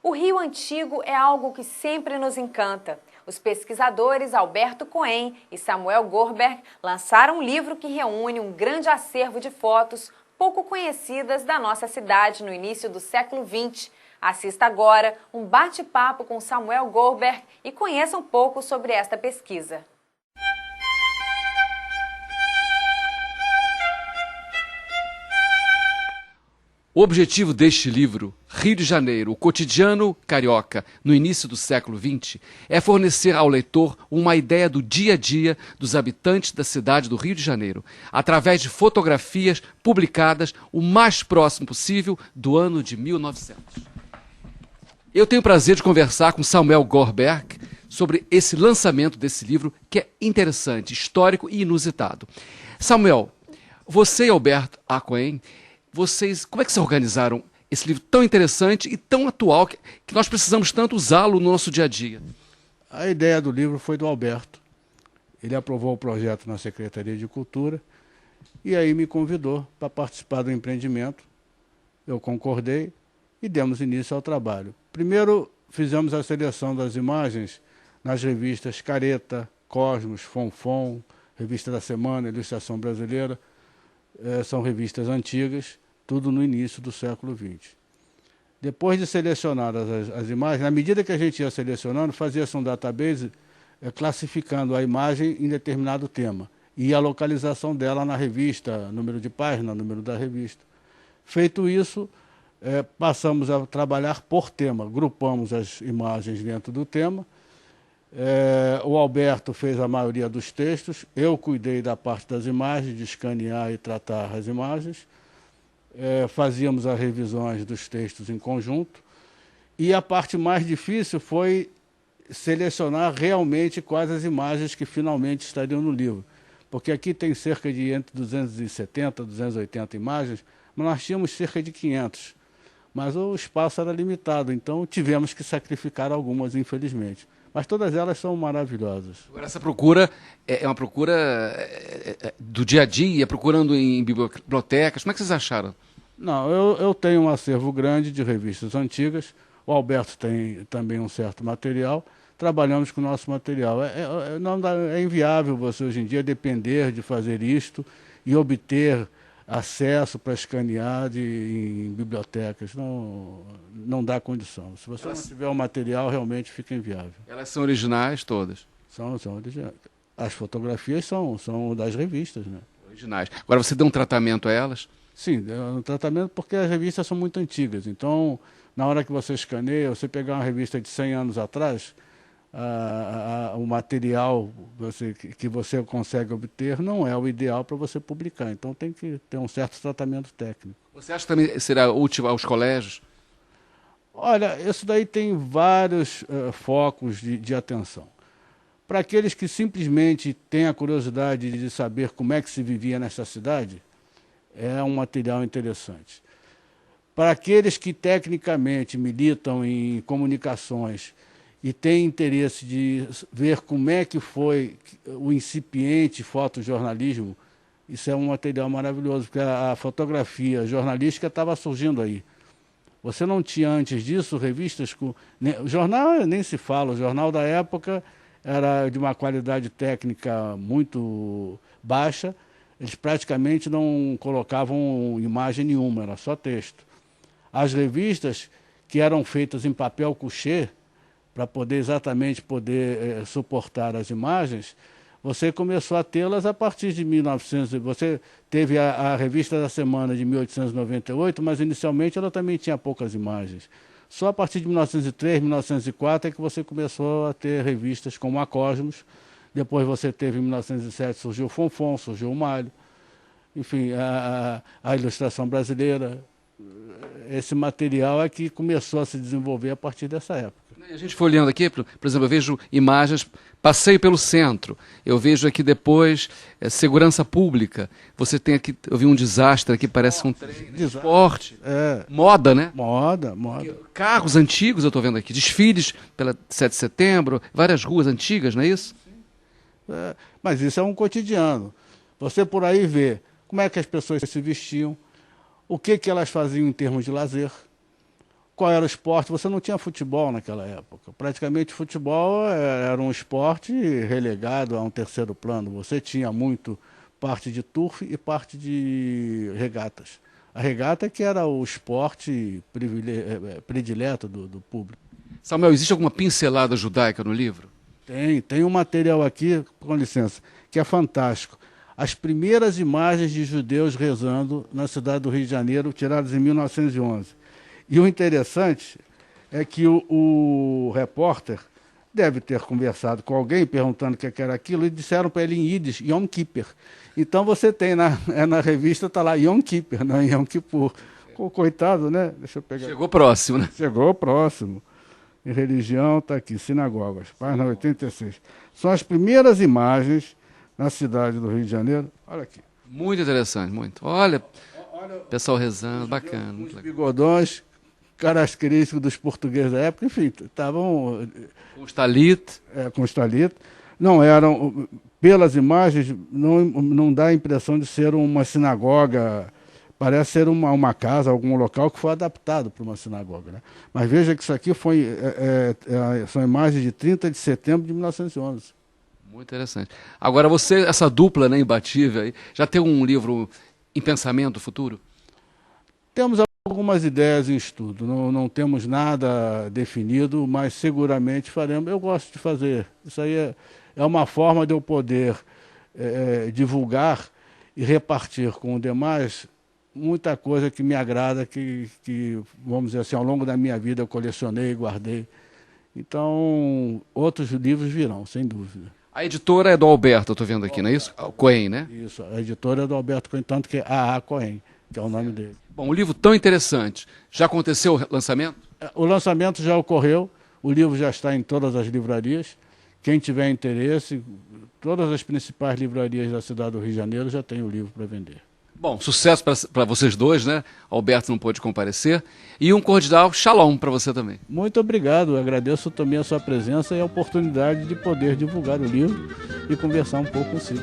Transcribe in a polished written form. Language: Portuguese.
O Rio Antigo é algo que sempre nos encanta. Os pesquisadores Alberto Cohen e Samuel Goldberg lançaram um livro que reúne um grande acervo de fotos pouco conhecidas da nossa cidade no início do século XX. Assista agora um bate-papo com Samuel Goldberg e conheça um pouco sobre esta pesquisa. O objetivo deste livro, Rio de Janeiro, o cotidiano carioca no início do século XX, é fornecer ao leitor uma ideia do dia a dia dos habitantes da cidade do Rio de Janeiro, através de fotografias publicadas o mais próximo possível do ano de 1900. Eu tenho o prazer de conversar com Samuel Goldberg sobre esse lançamento desse livro, que é interessante, histórico e inusitado. Samuel, você e Alberto Cohen, como é que se organizaram esse livro tão interessante e tão atual que nós precisamos tanto usá-lo no nosso dia a dia? A ideia do livro foi do Alberto. Ele aprovou o projeto na Secretaria de Cultura e aí me convidou para participar do empreendimento. Eu concordei e demos início ao trabalho. Primeiro, fizemos a seleção das imagens nas revistas Careta, Cosmos, Fonfon, Revista da Semana, Ilustração Brasileira. São revistas antigas, tudo no início do século XX. Depois de selecionadas as imagens, na medida que a gente ia selecionando, fazia-se um database classificando a imagem em determinado tema e a localização dela na revista, número de página, número da revista. Feito isso, passamos a trabalhar por tema, grupamos as imagens dentro do tema. O Alberto fez a maioria dos textos, eu cuidei da parte das imagens, de escanear e tratar as imagens, fazíamos as revisões dos textos em conjunto, e a parte mais difícil foi selecionar realmente quais as imagens que finalmente estariam no livro, porque aqui tem cerca de entre 270 e 280 imagens, mas nós tínhamos cerca de 500, mas o espaço era limitado, então tivemos que sacrificar algumas, infelizmente. Mas todas elas são maravilhosas. Agora, essa procura é uma procura do dia a dia, procurando em bibliotecas. Como é que vocês acharam? Não, eu tenho um acervo grande de revistas antigas. O Alberto tem também um certo material. Trabalhamos com o nosso material. É inviável você, hoje em dia, depender de fazer isto e obter acesso para escanear em bibliotecas. Não dá condição. Se você não tiver o material, realmente fica inviável. Elas são originais todas? São originais. As fotografias são das revistas, né? Originais. Agora, você deu um tratamento a elas? Sim, um tratamento porque as revistas são muito antigas. Então, na hora que você escaneia, você pegar uma revista de 100 anos atrás, o material que você consegue obter não é o ideal para você publicar. Então tem que ter um certo tratamento técnico. Você acha que também será útil aos colégios? Olha, isso daí tem vários focos de atenção. Para aqueles que simplesmente têm a curiosidade de saber como é que se vivia nessa cidade, é um material interessante. Para aqueles que tecnicamente militam em comunicações e tem interesse de ver como é que foi o incipiente fotojornalismo, isso é um material maravilhoso, porque a fotografia jornalística estava surgindo aí. Você não tinha antes disso revistas com... O jornal nem se fala, o jornal da época era de uma qualidade técnica muito baixa, eles praticamente não colocavam imagem nenhuma, era só texto. As revistas, que eram feitas em papel couché, para poder suportar as imagens, você começou a tê-las a partir de 1900. Você teve a Revista da Semana de 1898, mas inicialmente ela também tinha poucas imagens. Só a partir de 1903, 1904 é que você começou a ter revistas como a Cosmos. Depois você teve, em 1907, surgiu o Fonfon, surgiu o Malho. Enfim, a Ilustração Brasileira. Esse material é que começou a se desenvolver a partir dessa época. A gente foi olhando aqui, por exemplo, eu vejo imagens, passeio pelo centro, eu vejo aqui depois segurança pública, você tem aqui, eu vi um desastre aqui, parece um trem, né? Esporte, moda, né? Moda. Carros antigos eu estou vendo aqui, desfiles pela 7 de setembro, várias ruas antigas, não é isso? Mas isso é um cotidiano. Você por aí vê como é que as pessoas se vestiam, o que elas faziam em termos de lazer, qual era o esporte? Você não tinha futebol naquela época. Praticamente futebol era um esporte relegado a um terceiro plano. Você tinha muito parte de turf e parte de regatas. A regata que era o esporte predileto do público. Samuel, existe alguma pincelada judaica no livro? Tem um material aqui, com licença, que é fantástico. As primeiras imagens de judeus rezando na cidade do Rio de Janeiro, tiradas em 1911. E o interessante é que o repórter deve ter conversado com alguém perguntando o que era aquilo e disseram para ele em Yiddish, Yom Kippur. Então você tem na revista, está lá Yom Kippur, não Yom Kippur. Coitado, né? Deixa eu pegar. Chegou próximo, né? Chegou próximo. E religião está aqui, sinagogas, página 86. São as primeiras imagens na cidade do Rio de Janeiro. Olha aqui. Muito interessante, muito. Olha, pessoal rezando, bacana. Muito Os legal. bigodões, característicos dos portugueses da época, enfim, estavam Com os talit. com os talit. Não eram, pelas imagens, não dá a impressão de ser uma sinagoga, parece ser uma casa, algum local que foi adaptado para uma sinagoga. Né? Mas veja que isso aqui são imagens de 30 de setembro de 1911. Muito interessante. Agora você, essa dupla, né, imbatível, aí, já tem um livro em pensamento futuro? Temos algumas ideias em estudo, não temos nada definido, mas seguramente faremos. Eu gosto de fazer. Isso aí é uma forma de eu poder divulgar e repartir com os demais muita coisa que me agrada, que, vamos dizer assim, ao longo da minha vida eu colecionei e guardei. Então, outros livros virão, sem dúvida. A editora é do Alberto, eu estou vendo aqui, não é isso? Cohen, né? Isso, a editora é do Alberto Cohen, tanto que é A.A. Cohen, que é o nome dele. Bom, um livro tão interessante. Já aconteceu o lançamento? O lançamento já ocorreu, o livro já está em todas as livrarias. Quem tiver interesse, todas as principais livrarias da cidade do Rio de Janeiro já tem o livro para vender. Bom, sucesso para vocês dois, né? Alberto não pôde comparecer. E um cordial shalom para você também. Muito obrigado, eu agradeço também a sua presença e a oportunidade de poder divulgar o livro e conversar um pouco consigo.